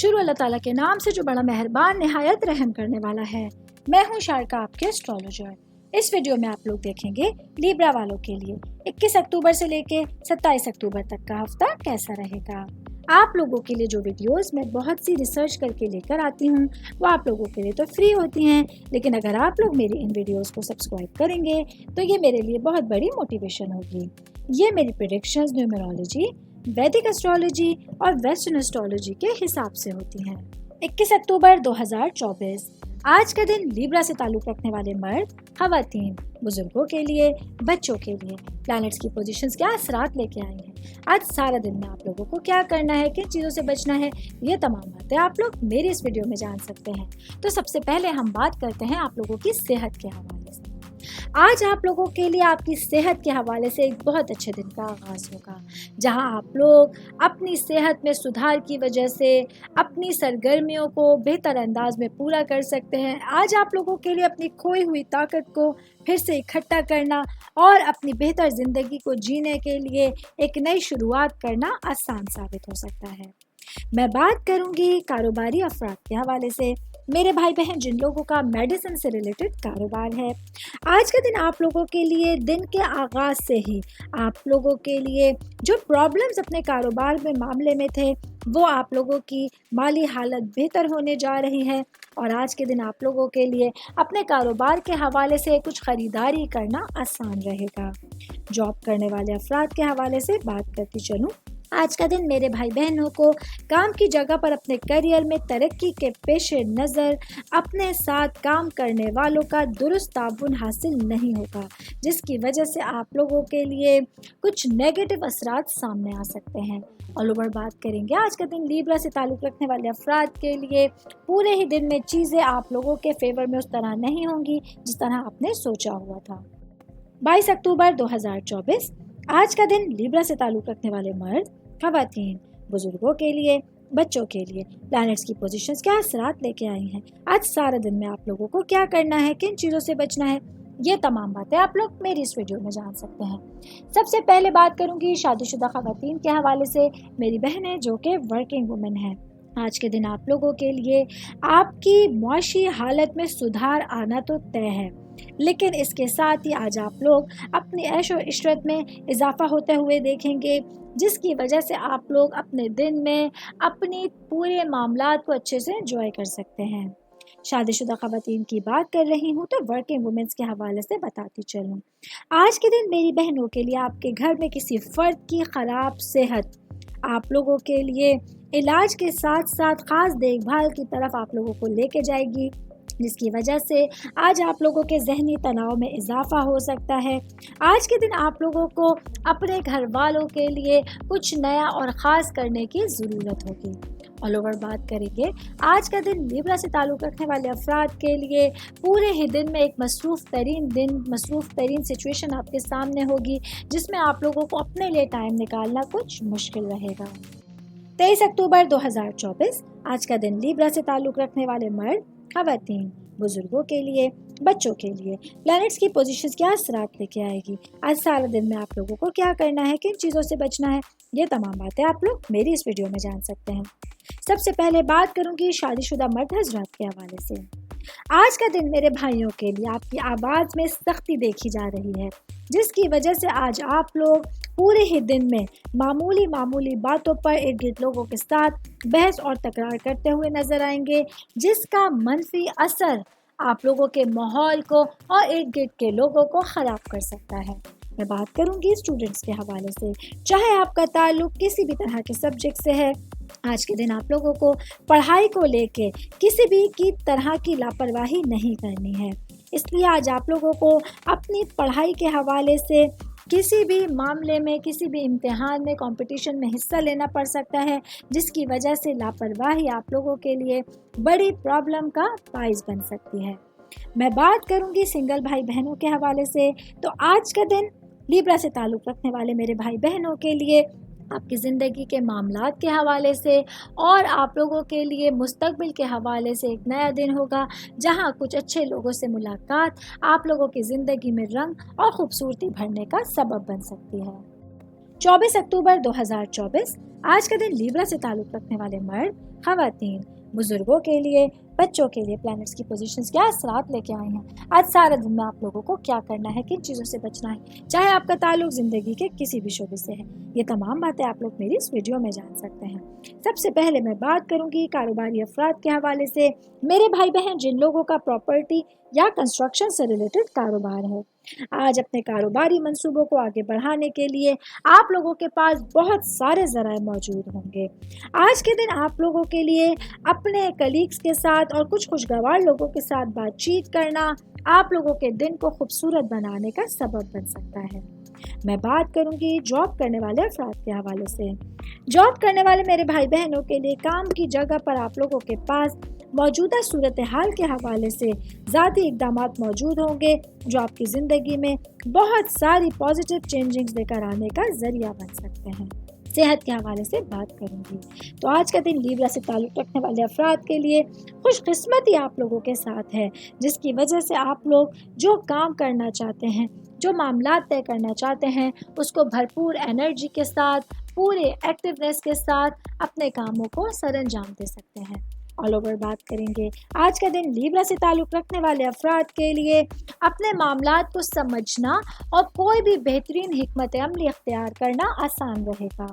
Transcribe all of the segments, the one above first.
شروع اللہ تعالیٰ کے نام سے جو بڑا مہربان نہایت رحم کرنے والا ہے۔ میں ہوں شارکا، آپ کے اسٹرالوجر۔ اس ویڈیو میں آپ لوگ دیکھیں گے لیبرا والوں کے لیے 21 اکتوبر سے لے کے 27 اکتوبر تک کا ہفتہ کیسا رہے گا۔ آپ لوگوں کے لیے جو ویڈیوز میں بہت سی ریسرچ کر کے لے کر آتی ہوں وہ آپ لوگوں کے لیے تو فری ہوتی ہیں، لیکن اگر آپ لوگ میری ان ویڈیوز کو سبسکرائب کریں گے تو یہ میرے لیے بہت بڑی موٹیویشن ہوگی۔ یہ میری پریڈکشنز نیومرولوجی، ویدک اسٹرالوجی اور ویسٹرن اسٹرالوجی کے حساب سے ہوتی ہیں۔ 21 اکتوبر 2024 آج کا دن لیبرا سے تعلق رکھنے والے مرد، خواتین، بزرگوں کے لیے، بچوں کے لیے پلانٹس کی پوزیشنز کیا اثرات لے کے آئی ہیں۔ آج سارا دن میں آپ لوگوں کو کیا کرنا ہے، کن چیزوں سے بچنا ہے، یہ تمام باتیں آپ لوگ میری اس ویڈیو میں جان سکتے ہیں۔ تو سب سے پہلے ہم بات کرتے ہیں آپ لوگوں کی صحت کے حوالے سے۔ آج آپ لوگوں کے لیے آپ کی صحت کے حوالے سے ایک بہت اچھے دن کا آغاز ہوگا، جہاں آپ لوگ اپنی صحت میں سدھار کی وجہ سے اپنی سرگرمیوں کو بہتر انداز میں پورا کر سکتے ہیں۔ آج آپ لوگوں کے لیے اپنی کھوئی ہوئی طاقت کو پھر سے اکٹھا کرنا اور اپنی بہتر زندگی کو جینے کے لیے ایک نئی شروعات کرنا آسان ثابت ہو سکتا ہے۔ میں بات کروں گی کاروباری افراد کے حوالے سے، میرے بھائی بہن جن لوگوں کا میڈیسن سے ریلیٹڈ کاروبار ہے۔ آج کا دن آپ لوگوں کے لیے دن کے آغاز سے ہی آپ لوگوں کے لیے جو پرابلمز اپنے کاروبار میں معاملے میں تھے وہ آپ لوگوں کی مالی حالت بہتر ہونے جا رہی ہے، اور آج کے دن آپ لوگوں کے لیے اپنے کاروبار کے حوالے سے کچھ خریداری کرنا آسان رہے گا۔ جاب کرنے والے افراد کے حوالے سے بات کرتی چلوں، آج کا دن میرے بھائی بہنوں کو کام کی جگہ پر اپنے کیریئر میں ترقی کے پیش نظر اپنے ساتھ کام کرنے والوں کا درست تعاون حاصل نہیں ہوگا، جس کی وجہ سے آپ لوگوں کے لیے کچھ نیگیٹو اثرات سامنے آ سکتے ہیں۔ آل اوور بات کریں گے آج کا دن لیبرا سے تعلق رکھنے والے افراد کے لیے پورے ہی دن میں چیزیں آپ لوگوں کے فیور میں اس طرح نہیں ہوں گی جس طرح آپ نے سوچا ہوا تھا۔ 22 اکتوبر 2024 آج کا دن لیبرا سے تعلق رکھنے والے مرد، خواتین، بزرگوں کے لیے، بچوں کے لیے پلانٹس کی پوزیشنز کیا اثرات لے کے آئی ہیں۔ آج سارا دن میں آپ لوگوں کو کیا کرنا ہے، کن چیزوں سے بچنا ہے، یہ تمام باتیں آپ لوگ میری اس ویڈیو میں جان سکتے ہیں۔ سب سے پہلے بات کروں گی شادی شدہ خواتین کے حوالے سے، میری بہنیں جو کہ ورکنگ وومن ہیں۔ آج کے دن آپ لوگوں کے لیے آپ کی معاشی حالت میں سدھار آنا تو طے ہے، لیکن اس کے ساتھ ہی آج آپ لوگ اپنی عیش و عشرت میں اضافہ ہوتے ہوئے دیکھیں گے، جس کی وجہ سے آپ لوگ اپنے دن میں اپنی پورے معاملات کو اچھے سے انجوائے کر سکتے ہیں۔ شادی شدہ خواتین کی بات کر رہی ہوں تو ورکنگ وومنس کے حوالے سے بتاتی چلوں، آج کے دن میری بہنوں کے لیے آپ کے گھر میں کسی فرد کی خراب صحت آپ لوگوں کے لیے علاج کے ساتھ ساتھ خاص دیکھ بھال کی طرف آپ لوگوں کو لے کے جائے گی، جس کی وجہ سے آج آپ لوگوں کے ذہنی تناؤ میں اضافہ ہو سکتا ہے۔ آج کے دن آپ لوگوں کو اپنے گھر والوں کے لیے کچھ نیا اور خاص کرنے کی ضرورت ہوگی۔ آل اوور بات کریں گے آج کا دن لیبرا سے تعلق رکھنے والے افراد کے لیے پورے ہی دن میں ایک مصروف ترین سچویشن آپ کے سامنے ہوگی، جس میں آپ لوگوں کو اپنے لیے ٹائم نکالنا کچھ مشکل رہے گا۔ 23 اکتوبر 2024 آج کا دن لیبرا سے تعلق رکھنے والے مرد، خواتین، بزرگوں کے لیے، بچوں کے لیے پلانٹس کی پوزیشنز کیا اثرات لے کے آئے گی۔ آج سارا دن میں آپ لوگوں کو کیا کرنا ہے، کن چیزوں سے بچنا ہے، یہ تمام باتیں آپ لوگ میری اس ویڈیو میں جان سکتے ہیں۔ سب سے پہلے بات کروں گی شادی شدہ مرد حضرات کے حوالے سے۔ آج کا دن میرے بھائیوں کے لیے آپ کی آواز میں سختی دیکھی جا رہی ہے، جس کی وجہ سے آج آپ لوگ پورے ہی دن میں معمولی باتوں پر ارد گرد لوگوں کے ساتھ بحث اور تکرار کرتے ہوئے نظر آئیں گے، جس کا منفی اثر آپ لوگوں کے ماحول کو اور ارد گرد کے لوگوں کو خراب کر سکتا ہے۔ میں بات کروں گی اسٹوڈنٹس کے حوالے سے، چاہے آپ کا تعلق کسی بھی طرح کے سبجیکٹ سے ہے، آج کے دن آپ لوگوں کو پڑھائی کو لے کے کسی بھی کی طرح کی لاپرواہی نہیں کرنی ہے۔ اس لیے آج آپ لوگوں کو اپنی پڑھائی کے حوالے سے کسی بھی معاملے میں، کسی بھی امتحان میں، کمپٹیشن میں حصہ لینا پڑ سکتا ہے، جس کی وجہ سے لاپرواہی آپ لوگوں کے لیے بڑی پرابلم کا باعث بن سکتی ہے۔ میں بات کروں گی سنگل بھائی بہنوں کے حوالے سے، تو آج کا دن لیبرا سے تعلق رکھنے والے میرے بھائی بہنوں کے لیے آپ کی زندگی کے معاملات کے حوالے سے اور آپ لوگوں کے لیے مستقبل کے حوالے سے ایک نیا دن ہوگا، جہاں کچھ اچھے لوگوں سے ملاقات آپ لوگوں کی زندگی میں رنگ اور خوبصورتی بھرنے کا سبب بن سکتی ہے۔ 24 اکتوبر 2024 آج کا دن لیبرا سے تعلق رکھنے والے مرد، خواتین، بزرگوں کے لیے، بچوں کے لیے پلانٹس کی پوزیشنز کیا اثرات لے کے آئی ہیں۔ آج سارا دن میں آپ لوگوں کو کیا کرنا ہے، کن چیزوں سے بچنا ہے، چاہے آپ کا تعلق زندگی کے کسی بھی شعبے سے ہے، یہ تمام باتیں آپ لوگ میری اس ویڈیو میں جان سکتے ہیں۔ سب سے پہلے میں بات کروں گی کاروباری افراد کے حوالے سے۔ میرے بھائی بہن جن لوگوں کا پراپرٹی یا کنسٹرکشن سے ریلیٹڈ کاروبار ہے، آج اپنے کاروباری منصوبوں کو آگے بڑھانے کے لیے آپ لوگوں کے پاس بہت سارے ذرائع موجود ہوں گے۔ آج کے دن آپ لوگوں کے لیے اپنے کلیگز کے ساتھ اور کچھ خوشگوار لوگوں کے ساتھ بات چیت کرنا آپ لوگوں کے دن کو خوبصورت بنانے کا سبب بن سکتا ہے۔ میں بات کروں گی جاب کرنے والے افراد کے حوالے سے۔ جاب کرنے والے میرے بھائی بہنوں کے لیے کام کی جگہ پر آپ لوگوں کے پاس موجودہ صورتحال کے حوالے سے ذاتی اقدامات موجود ہوں گے جو آپ کی زندگی میں بہت ساری پازیٹیو چینجنگز لے کر آنے کا ذریعہ بن سکتے ہیں۔ صحت کے حوالے سے بات کروں گی تو آج کا دن لیبرا سے تعلق رکھنے والے افراد کے لیے خوش قسمتی آپ لوگوں کے ساتھ ہے، جس کی وجہ سے آپ لوگ جو کام کرنا چاہتے ہیں، جو معاملات طے کرنا چاہتے ہیں، اس کو بھرپور انرجی کے ساتھ، پورے ایکٹیونیس کے ساتھ اپنے کاموں کو سر انجام دے سکتے ہیں۔ آل اوور بات کریں گے آج کا دن لیبرا سے تعلق رکھنے والے افراد کے لیے اپنے معاملات کو سمجھنا اور کوئی بھی بہترین حکمت عملی اختیار کرنا آسان رہے گا۔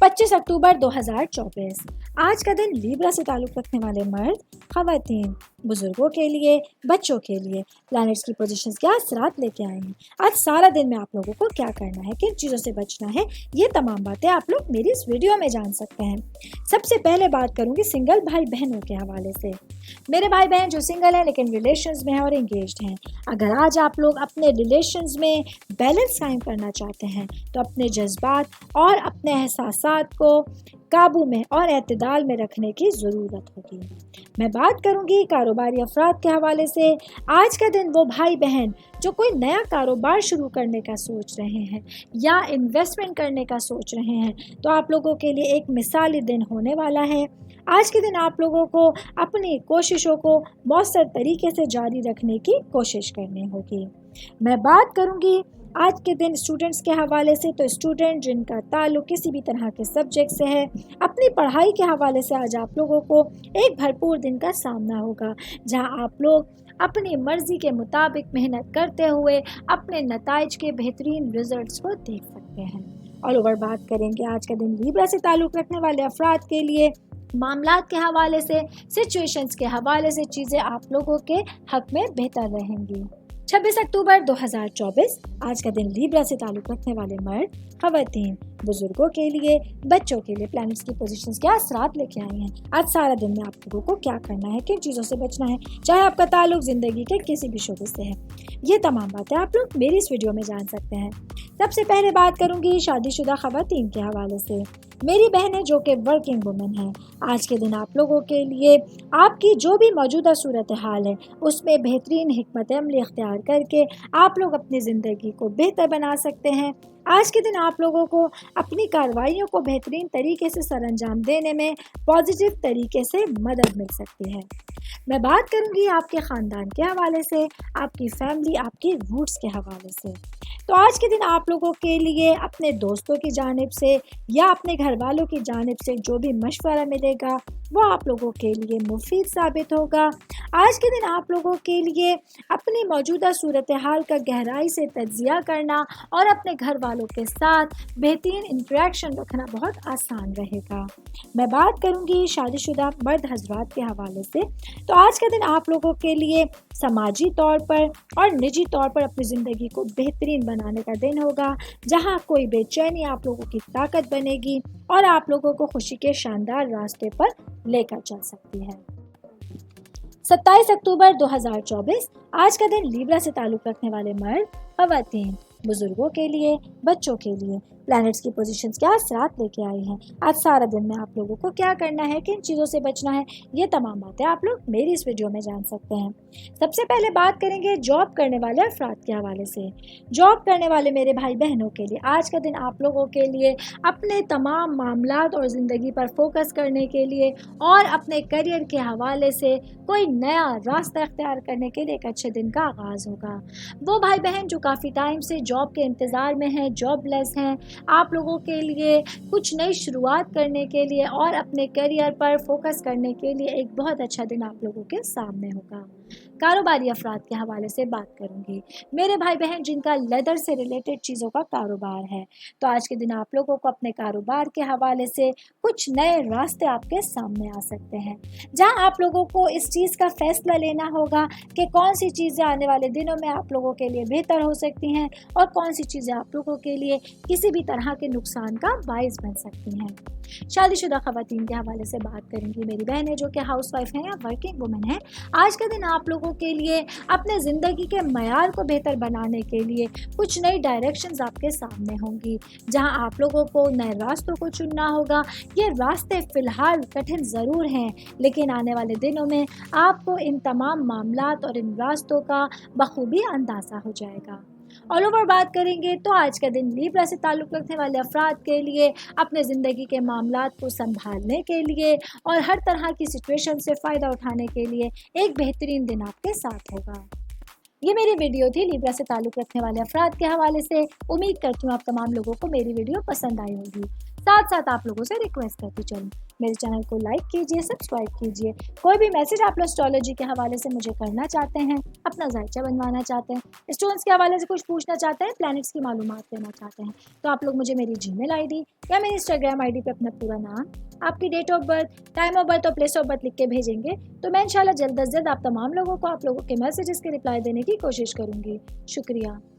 25 اکتوبر 2024 آج کا دن لیبرا سے تعلق رکھنے والے مرد، خواتین، بزرگوں کے لیے، بچوں کے لیے پلانٹس کی پوزیشنز کیا اثرات لے کے آئے ہیں۔ آج سارا دن میں آپ لوگوں کو کیا کرنا ہے، کن چیزوں سے بچنا ہے، یہ تمام باتیں آپ لوگ میری اس ویڈیو میں جان سکتے ہیں۔ سب سے پہلے بات کروں گی سنگل بھائی بہنوں کے حوالے سے۔ میرے بھائی بہن جو سنگل ہیں لیکن ریلیشنز میں ہیں اور انگیجڈ ہیں، اگر آج آپ لوگ اپنے ریلیشنز میں بیلنس قائم کرنا چاہتے ہیں تو اپنے جذبات اور اپنے احساسات کو قابو میں اور اعتدال میں رکھنے کی ضرورت ہوگی۔ میں بات کروں گی کاروباری افراد کے حوالے سے۔ آج کا دن وہ بھائی بہن جو کوئی نیا کاروبار شروع کرنے کا سوچ رہے ہیں یا انویسٹمنٹ کرنے کا سوچ رہے ہیں تو آپ لوگوں کے لیے ایک مثالی دن ہونے والا ہے۔ آج کے دن آپ لوگوں کو اپنی کوششوں کو مؤثر طریقے سے جاری رکھنے کی کوشش کرنی ہوگی۔ میں بات کروں گی آج کے دن اسٹوڈنٹس کے حوالے سے تو اسٹوڈنٹ جن کا تعلق کسی بھی طرح کے سبجیکٹ سے ہے، اپنی پڑھائی کے حوالے سے آج آپ لوگوں کو ایک بھرپور دن کا سامنا ہوگا جہاں آپ لوگ اپنی مرضی کے مطابق محنت کرتے ہوئے اپنے نتائج کے بہترین رزلٹس کو دیکھ سکتے ہیں۔ آل اوور بات کریں گے آج کا دن لیبرا سے تعلق رکھنے والے افراد کے لیے معاملات کے حوالے سے، سچویشنز کے حوالے سے چیزیں آپ لوگوں کے حق میں بہتر رہیں گی۔ 26 اکتوبر 2024 آج کا دن لیبرا سے تعلق رکھنے والے مرد، خواتین، بزرگوں کے لیے، بچوں کے لیے پلانٹس کی پوزیشنز کیا اثرات لے کے آئی ہیں۔ آج سارا دن میں آپ لوگوں کو کیا کرنا ہے، کن چیزوں سے بچنا ہے، چاہے آپ کا تعلق زندگی کے کسی بھی شعبے سے ہے، یہ تمام باتیں آپ لوگ میری اس ویڈیو میں جان سکتے ہیں۔ سب سے پہلے بات کروں گی شادی شدہ خواتین کے حوالے سے۔ میری بہنیں جو کہ ورکنگ وومن ہیں، آج کے دن آپ لوگوں کے لیے آپ کی جو بھی موجودہ صورتحال ہے اس میں بہترین حکمت عملی اختیار کر کے آپ لوگ اپنی زندگی کو بہتر بنا سکتے ہیں۔ آج کے دن آپ لوگوں کو اپنی کارروائیوں کو بہترین طریقے سے سر انجام دینے میں پازیٹیو طریقے سے مدد مل سکتی ہے۔ میں بات کروں گی آپ کے خاندان کے حوالے سے، آپ کی فیملی، آپ کی روٹس کے حوالے سے۔ تو آج کے دن آپ لوگوں کے لیے اپنے دوستوں کی جانب سے یا اپنے گھر والوں کی جانب سے جو بھی مشورہ ملے گا وہ آپ لوگوں کے لیے مفید ثابت ہوگا۔ آج کے دن آپ لوگوں کے لیے اپنی موجودہ صورتحال کا گہرائی سے تجزیہ کرنا اور اپنے گھر والوں کے ساتھ بہترین انٹریکشن رکھنا بہت آسان رہے گا۔ میں بات کروں گی شادی شدہ مرد حضرات کے حوالے سے۔ تو آج کا دن آپ لوگوں کے لیے سماجی طور پر اور نجی طور پر اپنی زندگی کو بہترین بنانے کا دن ہوگا جہاں کوئی بے چینی آپ لوگوں کی طاقت بنے گی اور آپ لوگوں کو خوشی کے شاندار راستے پر لے کر چل سکتی ہے۔ 27 اکتوبر 2024 آج کا دن لیبرا سے تعلق رکھنے والے مرد، خواتین، بزرگوں کے لیے، بچوں کے لیے پلانٹس کی پوزیشنز کیا اثرات لے کے آئی ہیں۔ آج سارا دن میں آپ لوگوں کو کیا کرنا ہے، کن چیزوں سے بچنا ہے، یہ تمام باتیں آپ لوگ میری اس ویڈیو میں جان سکتے ہیں۔ سب سے پہلے بات کریں گے جاب کرنے والے افراد کے حوالے سے۔ جاب کرنے والے میرے بھائی بہنوں کے لیے آج کا دن آپ لوگوں کے لیے اپنے تمام معاملات اور زندگی پر فوکس کرنے کے لیے اور اپنے کیریئر کے حوالے سے کوئی نیا راستہ اختیار کرنے کے لیے ایک اچھے دن کا آغاز ہوگا۔ وہ بھائی بہن جو کافی ٹائم سے جاب کے انتظار میں ہیں، جاب لیس ہیں آپ لوگوں کے لیے کچھ نئی شروعات کرنے کے لیے اور اپنے کیریئر پر فوکس کرنے کے لیے ایک بہت اچھا دن آپ لوگوں کے سامنے ہوگا۔ کاروباری افراد کے حوالے سے بات کروں گی۔ میرے بھائی بہن جن کا لیدر سے ریلیٹڈ چیزوں کا کاروبار ہے، تو آج کے دن آپ لوگوں کو اپنے کاروبار کے حوالے سے کچھ نئے راستے آپ کے سامنے آ سکتے ہیں، جہاں آپ لوگوں کو اس چیز کا فیصلہ لینا ہوگا کہ کون سی چیزیں آنے والے دنوں میں آپ لوگوں کے لیے بہتر ہو سکتی ہیں اور کون سی چیزیں آپ لوگوں کے لیے کسی بھی طرح کے نقصان کا باعث بن سکتی ہیں۔ شادی شدہ خواتین کے حوالے سے بات کریں گی میری بہنیں جو کہ ہاؤس وائف ہیں یا ورکنگ وومن ہیں۔ آج کا دن آپ لوگوں کے لیے اپنے زندگی کے معیار کو بہتر بنانے کے لیے کچھ نئی ڈائریکشنز آپ کے سامنے ہوں گی، جہاں آپ لوگوں کو نئے راستوں کو چننا ہوگا۔ یہ راستے فی الحال کٹھن ضرور ہیں، لیکن آنے والے دنوں میں آپ کو ان تمام معاملات اور ان راستوں کا بخوبی اندازہ ہو جائے گا۔ آل اوور بات کریں گے تو آج کا دن لیبرا سے تعلق رکھنے والے افراد کے لیے اپنے زندگی کے معاملات کو سنبھالنے کے لیے اور ہر طرح کی سچویشن سے فائدہ اٹھانے کے لیے ایک بہترین دن آپ کے ساتھ ہوگا۔ یہ میری ویڈیو تھی لیبرا سے تعلق رکھنے والے افراد کے حوالے سے۔ امید کرتی ہوں آپ تمام لوگوں کو میری ویڈیو پسند آئی ہوگی۔ ساتھ ساتھ آپ لوگوں سے ریکویسٹ کرتی چلوں، میرے چینل کو لائک کیجیے، سبسکرائب کیجیے۔ کوئی بھی میسج آپ لوگ اسٹرالوجی کے حوالے سے مجھے کرنا چاہتے ہیں، اپنا ذائچہ بنوانا چاہتے ہیں، اسٹونس کے حوالے سے کچھ پوچھنا چاہتے ہیں، پلانٹس کی معلومات لینا چاہتے ہیں، تو آپ لوگ مجھے میری جی میل آئی ڈی یا میری انسٹاگرام آئی ڈی پہ اپنا پورا نام، آپ کی date of birth, time of birth اور پلیس آف برتھ لکھ کے بھیجیں گے تو میں انشاءاللہ جلد از جلد آپ تمام لوگوں کو آپ لوگوں کے میسیجز کے رپلائی دینے کی کوشش کروں گی۔ شکریہ۔